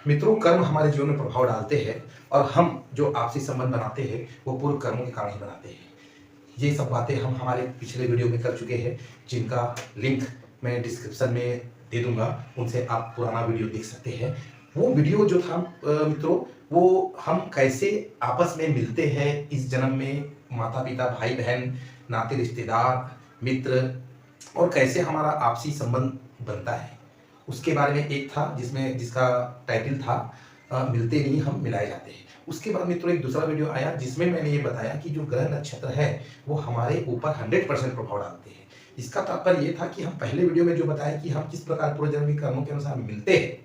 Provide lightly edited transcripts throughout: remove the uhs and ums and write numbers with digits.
मित्रों, कर्म हमारे जीवन में प्रभाव डालते हैं और हम जो आपसी संबंध बनाते हैं वो पूर्व कर्मों के कारण ही बनाते हैं। ये सब बातें हम हमारे पिछले वीडियो में कर चुके हैं, जिनका लिंक मैं डिस्क्रिप्शन में दे दूंगा। उनसे आप पुराना वीडियो देख सकते हैं। वो वीडियो जो था मित्रों, वो हम कैसे आपस में मिलते हैं इस जन्म में, माता पिता, भाई बहन, नाते रिश्तेदार, मित्र, और कैसे हमारा आपसी संबंध बनता है, उसके बारे में एक था जिसका टाइटल था मिलते नहीं हम मिलाए जाते हैं। उसके बाद मित्रों एक दूसरा वीडियो आया जिसमें मैंने ये बताया कि जो ग्रह नक्षत्र है वो हमारे ऊपर 100% प्रभाव डालते हैं। इसका तात्पर्य ये था कि हम पहले वीडियो में जो बताया कि हम किस प्रकार पूर्व जन्म के कर्मों के अनुसार मिलते हैं,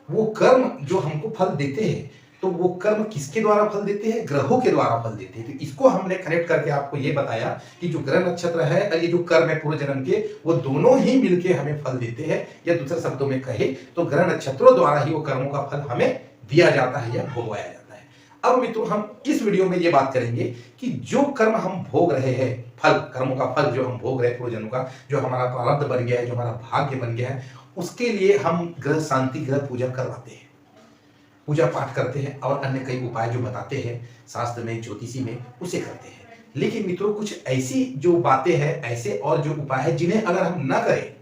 वो कर्म जो हमको फल देते हैं, तो वो कर्म किसके द्वारा फल देते हैं? ग्रहों के द्वारा फल देते हैं। तो इसको हमने कनेक्ट करके आपको ये बताया कि जो ग्रह नक्षत्र है और ये जो कर्म है पूर्व जन्म के, वो दोनों ही मिलके हमें फल देते हैं, या दूसरे शब्दों में कहे तो ग्रह नक्षत्रों द्वारा ही वो कर्मों का फल हमें दिया जाता है या भोगवाया जाता है। अब मित्रों हम इस वीडियो में ये बात करेंगे कि जो कर्म हम भोग रहे हैं, फल, कर्मों का फल जो हम भोग रहे हैं पूर्व जन्म का, जो हमारा प्रारब्ध बन गया है, जो हमारा भाग्य बन गया है, उसके लिए हम ग्रह शांति, ग्रह पूजा करवाते हैं, पूजा पाठ करते हैं और अन्य कई उपाय जो बताते हैं शास्त्र में, ज्योतिषी में, उसे करते हैं। लेकिन मित्रों कुछ ऐसी जो बातें हैं, ऐसे और जो उपाय है जिन्हें अगर हम न करें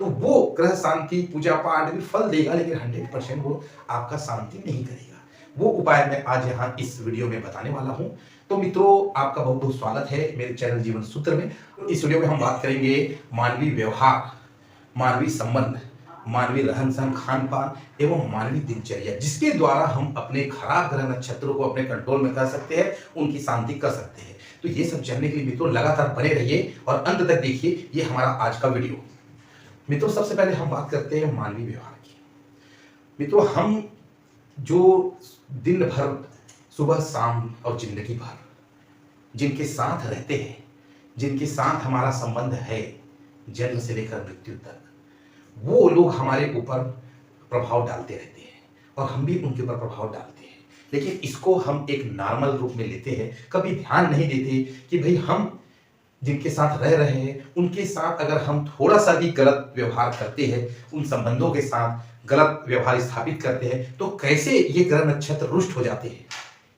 तो वो ग्रह शांति, पूजा पाठ भी फल देगा, लेकिन 100% वो आपका शांति नहीं करेगा। वो उपाय मैं आज यहाँ इस वीडियो में बताने वाला हूँ। तो मित्रों आपका बहुत बहुत स्वागत है मेरे चैनल जीवन सूत्र में। इस वीडियो में हम बात करेंगे मानवीय व्यवहार, मानवीय संबंध, मानवीय रहन सहन, खान पान एवं मानवीय दिनचर्या, जिसके द्वारा हम अपने खराब ग्रह नक्षत्रों को अपने कंट्रोल में कर सकते हैं, उनकी शांति कर सकते हैं। तो ये सब जानने के लिए मित्रों लगातार बने रहिए और अंत तक देखिए ये हमारा आज का वीडियो। मित्रों सबसे पहले हम बात करते हैं मानवीय व्यवहार की। मित्रों हम जो दिन भर, सुबह शाम और जिंदगी भर जिनके साथ रहते हैं, जिनके साथ हमारा संबंध है जन्म से लेकर मृत्यु तक, वो लोग हमारे ऊपर प्रभाव डालते रहते हैं और हम भी उनके ऊपर प्रभाव डालते हैं। लेकिन इसको हम एक नॉर्मल रूप में लेते हैं, कभी ध्यान नहीं देते कि भाई हम जिनके साथ रह रहे हैं उनके साथ अगर हम थोड़ा सा भी गलत व्यवहार करते हैं, उन संबंधों के साथ गलत व्यवहार स्थापित करते हैं, तो कैसे ये ग्रह नक्षत्र रुष्ट हो जाते हैं,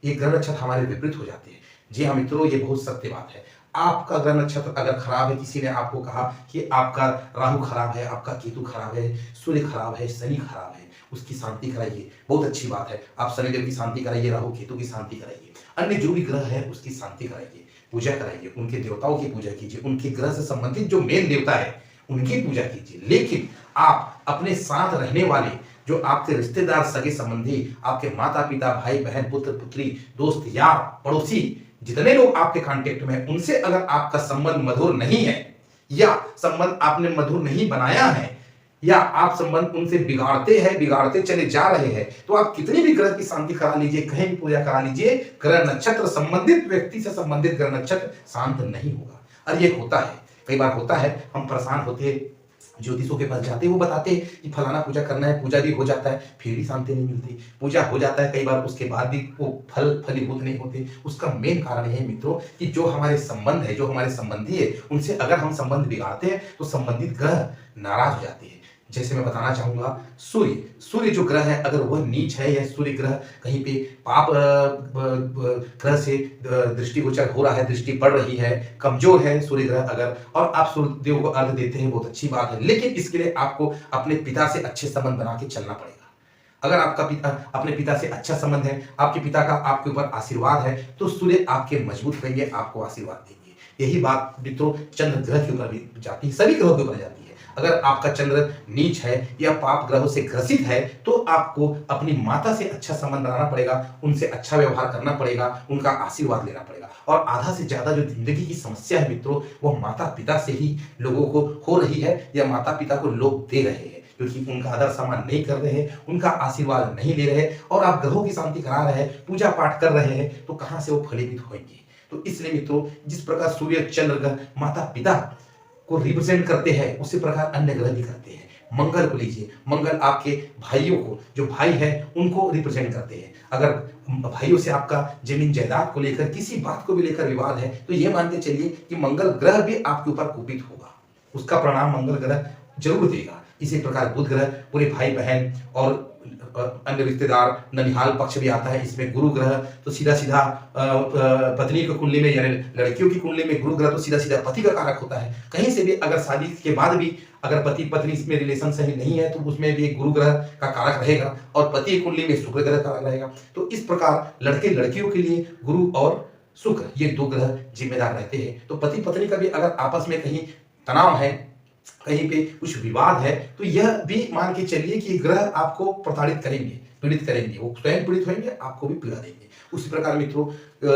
ये ग्रह नक्षत्र हमारे विपरीत हो जाते हैं। जी हाँ मित्रों, ये बहुत सत्य बात है। आपका ग्रह नक्षत्र अगर खराब है, किसी ने आपको कहा कि आपका राहु खराब है, आपका केतु खराब है, सूर्य खराब है, शनि खराब है, उसकी शांति कराइए, बहुत अच्छी बात है। आप शनिदेव की शांति कराइए, राहु केतु की शांति कराइए, अन्य जो भी ग्रह है उसकी शांति कराइए, पूजा कराइए, उनके देवताओं की पूजा कीजिए, उनके ग्रह से संबंधित जो मेन देवता है उनकी पूजा कीजिए। लेकिन आप अपने साथ रहने वाले जो आपके रिश्तेदार, सगे संबंधी, आपके माता पिता, भाई बहन, पुत्र पुत्री, दोस्त, यार, पड़ोसी, जितने लोग आपके कांटेक्ट में, उनसे अगर आपका संबंध मधुर नहीं है, या संबंध आपने मधुर नहीं बनाया है, या आप संबंध उनसे बिगाड़ते चले जा रहे हैं, तो आप कितनी भी ग्रह की शांति करा लीजिए, कहीं भी पूजा करा लीजिए, ग्रह नक्षत्र संबंधित व्यक्ति से संबंधित ग्रह नक्षत्र शांत नहीं होगा। और ये होता है, कई बार होता है, हम परेशान होते हैं, ज्योतिषों के पास जाते हैं, वो बताते हैं कि फलाना पूजा करना है, पूजा भी हो जाता है, फिर भी शांति नहीं मिलती। पूजा हो जाता है कई बार, उसके बाद भी वो फलीभूत नहीं होते। उसका मेन कारण है मित्रों कि जो हमारे संबंध है, जो हमारे संबंधी है, उनसे अगर हम संबंध बिगाड़ते हैं तो संबंधित ग्रह नाराज हो जाते हैं। जैसे मैं बताना चाहूंगा, सूर्य जो ग्रह है, अगर वह नीच है या सूर्य ग्रह कहीं पे पाप ग्रह से दृष्टिगोचर हो रहा है, दृष्टि पड़ रही है, कमजोर है सूर्य ग्रह अगर, और आप सूर्य देव को अर्घ देते हैं, बहुत अच्छी बात है। लेकिन इसके लिए आपको अपने पिता से अच्छे संबंध बना के चलना पड़ेगा। अगर आपका पिता, अपने पिता से अच्छा संबंध है, आपके पिता का आपके ऊपर आशीर्वाद है, तो सूर्य आपके मजबूत रहेंगे, आपको आशीर्वाद देंगे। यही बात मित्रों चंद्र ग्रह के ऊपर भी जाती है, सभी ग्रहों के ऊपर जाती है। अगर आपका चंद्र नीच है या पाप ग्रहों से ग्रसित है, तो आपको अपनी माता से अच्छा संबंध बनाना पड़ेगा, उनसे अच्छा व्यवहार करना पड़ेगा, उनका आशीर्वाद लेना पड़ेगा। और आधा से ज्यादा जो जिंदगी की समस्या है मित्रों, वो माता पिता से ही लोगों को हो रही है, या माता पिता को लोग दे रहे हैं, क्योंकि उनका आदर सम्मान नहीं कर रहे हैं, उनका आशीर्वाद नहीं ले रहे, और आप ग्रहों की शांति करा रहे हैं, पूजा पाठ कर रहे हैं, तो कहां से वो फलीभूत होंगे। तो इसलिए मित्रों जिस प्रकार सूर्य, चंद्र ग्रह माता पिता को रिप्रेजेंट करते हैं, उसी प्रकार अन्य ग्रह भी करते हैं। मंगल को लीजिए, मंगल आपके भाइयों को, जो भाई है उनको रिप्रेजेंट करते हैं। अगर भाइयों से आपका जमीन जायदाद को लेकर, किसी बात को भी लेकर विवाद है, तो ये मान के चलिए कि मंगल ग्रह भी आपके ऊपर कुपित होगा, उसका परिणाम मंगल ग्रह जरूर देगा। इसी प्रकार बुध ग्रह पूरे भाई बहन और अन्य रिश्तेदार ननिहाल पक्ष भी आता है। इसमें गुरु ग्रह तो सीधा सीधा पत्नी की कुंडली में, यानी लड़कियों की कुंडली में गुरु ग्रह तो सीधा सीधा पति का कारक होता है। कहीं से भी अगर शादी के बाद भी अगर पति पत्नी इसमें रिलेशन सही नहीं है तो उसमें भी गुरु ग्रह का कारक रहेगा और पति की कुंडली में शुक्र ग्रह कारक रहेगा। तो इस प्रकार लड़के लड़कियों के लिए गुरु और शुक्र ये दो ग्रह जिम्मेदार रहते हैं। तो पति पत्नी का भी अगर आपस में कहीं तनाव है, कहीं पे कुछ विवाद है, तो यह भी मान के चलिए कि ग्रह आपको प्रताड़ित करेंगे, पीड़ित करेंगे। वो स्वयं पीड़ित होंगे, आपको भी पीड़ा देंगे। उसी प्रकार मित्रों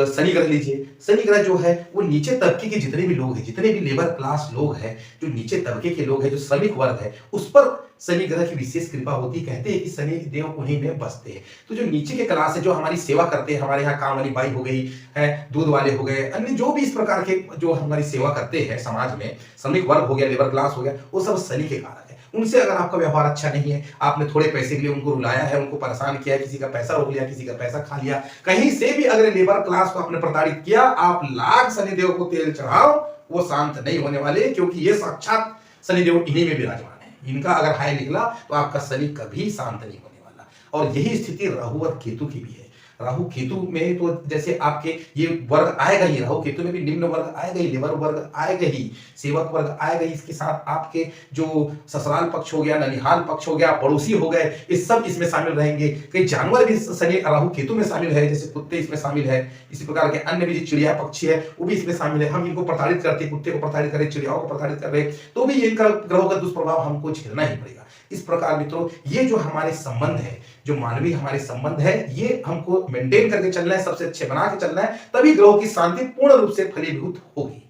शनि ग्रह लीजिए। शनि ग्रह जो है वो नीचे तबके के जितने भी लोग हैं, जितने भी लेबर क्लास लोग हैं, जो नीचे तबके के लोग हैं, जो श्रमिक वर्ग है, उस पर शनि ग्रह की विशेष कृपा होती है। कहते हैं कि शनि देव उन्हीं में बसते हैं। तो जो नीचे के क्लास है, जो हमारी सेवा करते हैं, हमारे यहाँ काम वाली बाई हो गई है, दूध वाले हो गए, अन्य जो भी इस प्रकार के जो हमारी सेवा करते हैं समाज में, श्रमिक वर्ग हो गया, लेबर क्लास हो गया, वो सब शनि के कारक है। उनसे अगर आपका व्यवहार अच्छा नहीं है, आपने थोड़े पैसे के लिए उनको रुलाया है, उनको परेशान किया, किसी का पैसा रोक लिया, किसी का पैसा खा लिया, कहीं से भी अगर लेबर क्लास को आपने प्रताड़ित किया, आप लाख शनिदेव को तेल चढ़ाओ, वो शांत नहीं होने वाले, क्योंकि ये साक्षात शनिदेव इन्हीं में विराजमान है। इनका अगर हाय निकला तो आपका शनि कभी शांत नहीं होने वाला। और यही स्थिति राहु और केतु की भी है। राहु केतु में तो जैसे आपके ये वर्ग आएगा ही, राहु केतु में भी निम्न वर्ग आएगा ही, लेबर वर्ग आएगा ही, सेवक वर्ग आएगा ही। इसके साथ आपके जो ससुराल पक्ष हो गया, ननिहाल पक्ष हो गया, पड़ोसी हो गए, ये सब इसमें शामिल रहेंगे। कई जानवर भी शनि राहु केतु में शामिल है, जैसे कुत्ते इसमें शामिल है। इसी प्रकार के अन्य भी चिड़िया पक्षी है वो भी इसमें शामिल है। हम इनको प्रताड़ित करते, कुत्ते को प्रताड़ित कर रहे, चिड़ियाओं को प्रताड़ित कर रहे, तो भी इनका ग्रहों का दुष्प्रभाव हमको झेलना ही पड़ेगा। इस प्रकार मित्रों ये जो हमारे संबंध है, जो मानवीय हमारे संबंध है, ये हमको मेंटेन करके चलना है, सबसे अच्छे बना के चलना है, तभी ग्रहों की शांति पूर्ण रूप से फलीभूत होगी।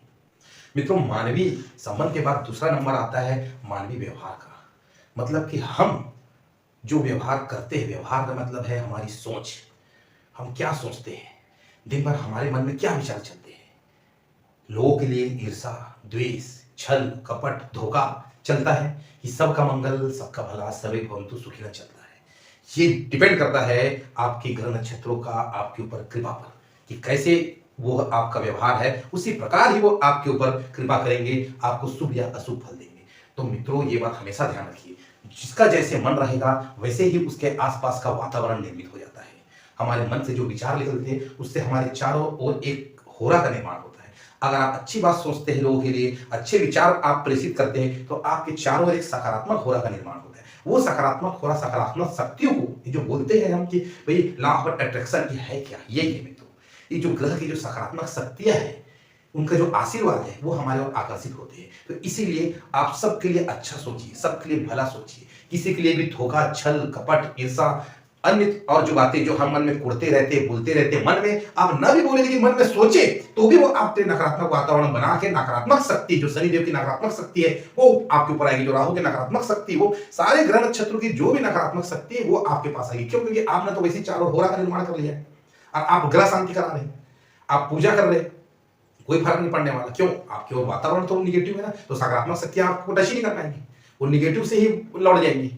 मित्रों मानवीय संबंध के बाद दूसरा नंबर आता है मानवीय व्यवहार का। मतलब कि हम जो व्यवहार करते हैं, व्यवहार का मतलब है हमारी सोच। हम क्या सोचते हैं, दिन भर हमारे मन में क्या विचार चलते हैं। लोगों के लिए ईर्षा, द्वेष, छल, कपट, धोखा चलता है कि सबका मंगल, सबका भला, सर्वे भवन्तु सुखिनः चलता है। ये डिपेंड करता है आपके ग्रह नक्षत्रों का आपके ऊपर कृपा पर, कि कैसे वो आपका व्यवहार है, उसी प्रकार ही वो आपके ऊपर कृपा करेंगे, आपको शुभ या अशुभ फल देंगे। तो मित्रों ये बात हमेशा ध्यान रखिए, जिसका जैसे मन रहेगा वैसे ही उसके आसपास का वातावरण निर्मित हो जाता है। हमारे मन से जो विचार निकलते हैं उससे हमारे चारों ओर एक होरा का निर्माण होता है। अगर आप अच्छी बात सोचते हैं, लोगों के लिए अच्छे विचार आप प्रेषित करते हैं, तो आपके चारों ओर एक सकारात्मक होरा का निर्माण होता है। वो सकारात्मक होरा, सकारात्मक शक्तियों को, जो बोलते हैं हम कि भाई लॉ ऑफ अट्रैक्शन की है क्या, ये मित्रों, ये जो ग्रह की जो सकारात्मक शक्तियां हैं, उनका जो आशीर्वाद है वो हमारे ओर आकर्षित होते हैं। तो इसीलिए आप सबके लिए अच्छा सोचिए, सबके लिए भला सोचिए। किसी के लिए भी धोखा, छल, कपट, ईर्षा, अन्य और जो बातें जो हम मन में कुड़ते रहते, बोलते रहते, मन में आप न भी बोले लेकिन मन में सोचे, तो भी वो आपके नकारात्मक वातावरण बना के नकारात्मक शक्ति, जो शनिदेव की नकारात्मक शक्ति है वो आपके ऊपर आएगी। जो राहु की नकारात्मक शक्ति, वो सारे ग्रह नक्षत्रों की जो भी नकारात्मक शक्ति है वो आपके पास आएगी। क्यों? क्योंकि आपने तो वैसे चारों होरा का निर्माण कर लिया है और आप ग्रह शांति करा रहे, आप पूजा कर रहे, कोई फर्क नहीं पड़ने वाला। क्यों? आपके ओर वातावरण तो निगेटिव है ना, तो सकारात्मक शक्तियां आपको टच ही नहीं कर पाएंगी, वो निगेटिव से ही लौट जाएंगी।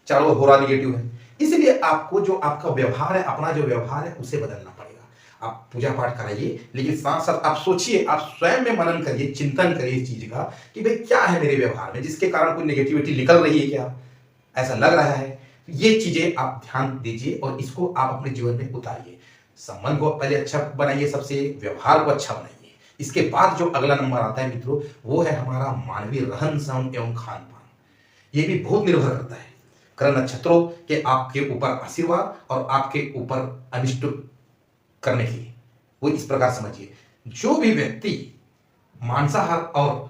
चारों होरा निगेटिव है, इसलिए आपको जो आपका व्यवहार है, अपना जो व्यवहार है उसे बदलना पड़ेगा। आप पूजा पाठ कराइए, लेकिन साथ साथ आप सोचिए, आप स्वयं में मनन करिए, चिंतन करिए इस चीज का कि भाई क्या है मेरे व्यवहार में जिसके कारण कोई नेगेटिविटी निकल रही है, क्या ऐसा लग रहा है। ये चीजें आप ध्यान दीजिए और इसको आप अपने जीवन में उतारिए। संबंध को पहले अच्छा बनाइए, सबसे व्यवहार को अच्छा बनाइए। इसके बाद जो अगला नंबर आता है मित्रों, वो है हमारा मानवीय रहन सहन एवं खान पान। ये भी बहुत निर्भर करता है ग्रह नक्षत्रों के आपके ऊपर आशीर्वाद और आपके ऊपर अनिष्ट करने की। वो इस प्रकार समझिए, जो भी व्यक्ति मांसाहार और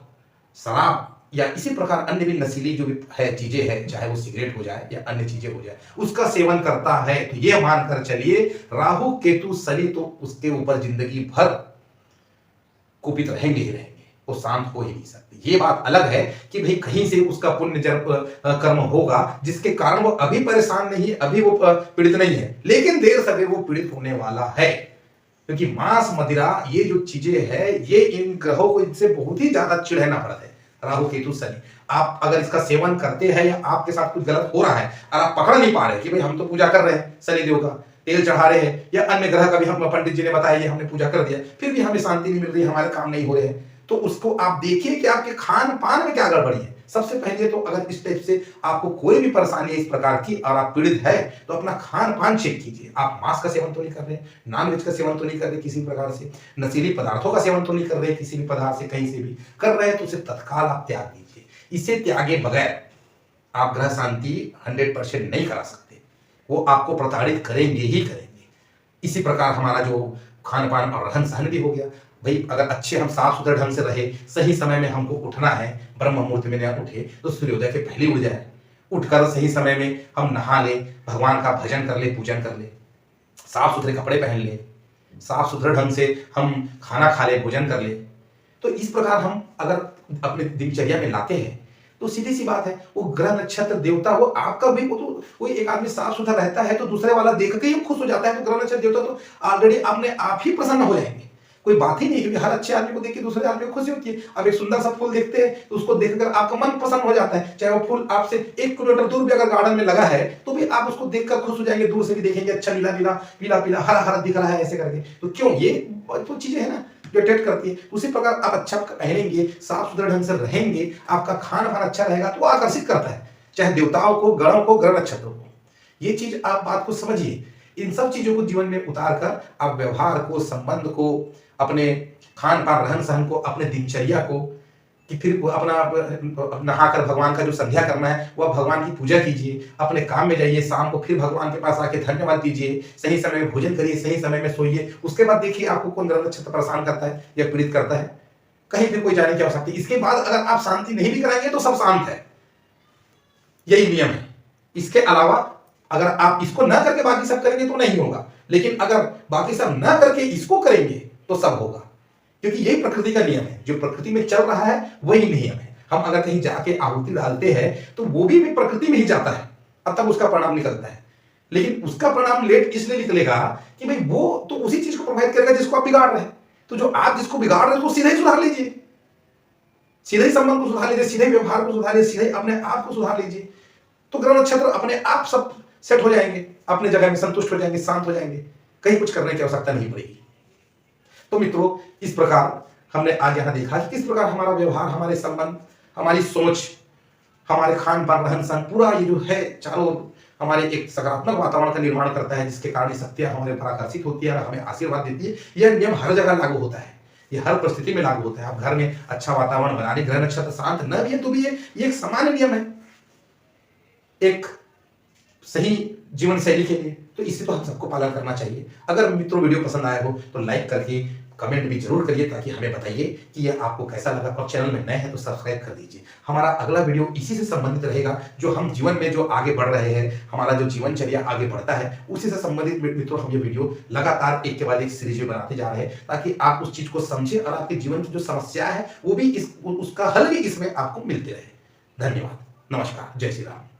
शराब या इसी प्रकार अन्य भी नशीली जो भी है चीजें हैं, चाहे वो सिगरेट हो जाए या अन्य चीजें हो जाए, उसका सेवन करता है, तो ये मानकर चलिए राहु केतु शनि तो उसके ऊपर जिंदगी भर कुपित रहेंगे ही रहेंगे, वो शांत हो ही नहीं सकते। ये बात अलग है कि भाई कहीं से उसका पुण्य कर्म होगा जिसके कारण वो अभी परेशान नहीं है, अभी वो पीड़ित नहीं है, लेकिन देर सवेर वो पीड़ित होने वाला है। क्योंकि मांस, मदिरा, ये जो चीजें है, ये इन ग्रहों को इनसे बहुत ही ज्यादा चिढ़ना पड़ता है। राहु केतु शनि, आप अगर इसका सेवन करते हैं या आपके साथ कुछ गलत हो रहा है और आप पकड़ नहीं पा रहे कि भाई हम तो पूजा कर रहे हैं, शनिदेव का तेल चढ़ा रहे हैं या अन्य ग्रह का भी हम पंडित जी ने बताया ये हमने पूजा कर दिया, फिर भी हमें शांति नहीं मिल रही, हमारे काम नहीं हो रहे हैं, तो उसको आप देखिए कि आपके खान पान में क्या गड़बड़ी है। सबसे पहले तो अगर इस टाइप से आपको कोई भी परेशानी है इस प्रकार की और आप पीड़ित है, तो अपना खान पान चेक कीजिए। आप मांस का सेवन तो नहीं कर रहे, नॉनवेज का सेवन तो नहीं कर रहे, किसी प्रकार से नशीली पदार्थों का सेवन तो नहीं कर रहे, किसी भी पदार्थ से कहीं से भी कर रहे हैं तो उसे तत्काल आप त्याग दीजिए। इसे त्यागे बगैर आप ग्रह शांति 100% नहीं करा सकते, वो आपको प्रताड़ित करेंगे ही करेंगे। इसी प्रकार हमारा जो खान पान और रहन सहन भी हो गया। भाई अगर अच्छे हम साफ सुथरे ढंग से रहे, सही समय में हमको उठना है, ब्रह्म मुहूर्त में न उठे तो सूर्योदय के पहले उठ जाए, उठकर सही समय में हम नहा ले, भगवान का भजन कर ले, पूजन कर ले, साफ सुथरे कपड़े पहन ले, साफ सुथरे ढंग से हम खाना खा ले, भोजन कर ले। तो इस प्रकार हम अगर अपने दिनचर्या में लाते हैं तो सीधी सी बात है, वो ग्रह नक्षत्र देवता वो आपका भी वो एक आदमी साफ सुथरा रहता है तो दूसरे वाला देख के ही खुश हो जाता है, तो ग्रह नक्षत्र देवता तो ऑलरेडी अपने आप ही प्रसन्न हो जाएंगे। कोई बात ही नहीं, क्योंकि हर अच्छे आदमी को देख के दूसरे आदमी को खुशी होती है। अब एक सुंदर सा फूल देखते हैं तो उसको देखकर आपका मन प्रसन्न हो जाता है, चाहे वो फूल आपसे 1 किलोमीटर दूर भी अगर गार्डन में लगा है तो भी आप उसको देखकर खुश हो जाएंगे। दूर से भी देखेंगे अच्छा नीला नीला, पीला पीला, हरा हरा दिख रहा है ऐसे करके। तो क्यों, ये तो चीजें है ना जो अट्रैक्ट करती है। उसी प्रकार आप अच्छा पहनेंगे, साफ सुथरे ढंग से रहेंगे, आपका खान पान अच्छा रहेगा तो वो आकर्षित करता है, चाहे देवताओं को, गणों को, ग्रह नक्षत्रों को। ये चीज आप बात को समझिए। इन सब चीजों को जीवन में उतार कर आप व्यवहार को, संबंध को, अपने खान पान, रहन सहन को, अपने दिनचर्या को, कि फिर अपना नहाकर भगवान का जो संध्या करना है वह भगवान की पूजा कीजिए, अपने काम में जाइए, शाम को फिर भगवान के पास आके धन्यवाद दीजिए, सही समय में भोजन करिए, सही समय में सोइए। उसके बाद देखिए आपको कौन ग्रह नक्षत्र परेशान करता है या पीड़ित करता है, कहीं फिर कोई जाने की आवश्यकता। इसके बाद अगर आप शांति नहीं भी कराएंगे तो सब शांत है, यही नियम है। इसके अलावा अगर आप इसको ना करके बाकी सब करेंगे तो नहीं होगा, लेकिन अगर बाकी सब ना करके इसको करेंगे तो सब होगा, क्योंकि यही प्रकृति का नियम है। जो प्रकृति में चल रहा है वही नियम है। हम अगर कहीं जाके आहुति डालते हैं तो वो भी प्रकृति में ही जाता है, अब तक उसका परिणाम निकलता है। लेकिन उसका परिणाम लेट इसलिए निकलेगा कि भाई वो तो उसी चीज को प्रभावित करेगा जिसको आप बिगाड़ रहे हैं। तो जो आप जिसको बिगाड़ रहे हैं उसको सीधे ही सुधार लीजिए, सीधे ही संबंध को सुधार लीजिए, सीधे व्यवहार को सुधारिए, सीधे अपने आप को सुधार लीजिए। तो ग्रह नक्षत्र अपने आप सब सेट हो जाएंगे, अपने जगह में संतुष्ट हो जाएंगे, शांत हो जाएंगे, कहीं कुछ करने की आवश्यकता नहीं पड़ेगी। तो मित्रों, इस प्रकार हमने आज यहां देखा कि किस प्रकार हमारा व्यवहार, हमारे संबंध, हमारी सोच, हमारे खान पान, रहन सहन, पूरा ये जो है चारों हमारे एक सकारात्मक वातावरण का निर्माण करता है, जिसके कारण शक्तियां हमारे पर आकर्षित होती है और हमें आशीर्वाद देती है। यह नियम हर जगह लागू होता है, ये हर परिस्थिति में लागू होता है। आप घर में अच्छा वातावरण बनाने, ग्रह नक्षत्र शांत न भी है तो भी ये एक सामान्य नियम है एक सही जीवन शैली के लिए। तो इसे तो हम सबको पालन करना चाहिए। अगर मित्रों वीडियो पसंद आया हो तो लाइक करके कमेंट भी जरूर करिए, ताकि हमें बताइए कि यह आपको कैसा लगा। और चैनल में नए हैं तो सब्सक्राइब कर दीजिए। हमारा अगला वीडियो इसी से संबंधित रहेगा, जो हम जीवन में जो आगे बढ़ रहे हैं, हमारा जो जीवनचर्या आगे बढ़ता है, उसी से संबंधित मित्रों हम ये वीडियो लगातार एक के बाद एक सीरीज में बनाते जा रहे हैं, ताकि आप उस चीज को समझे और आपके जीवन की जो समस्या है वो भी उसका हल भी इसमें आपको मिलते रहे। धन्यवाद, नमस्कार, जय श्री राम।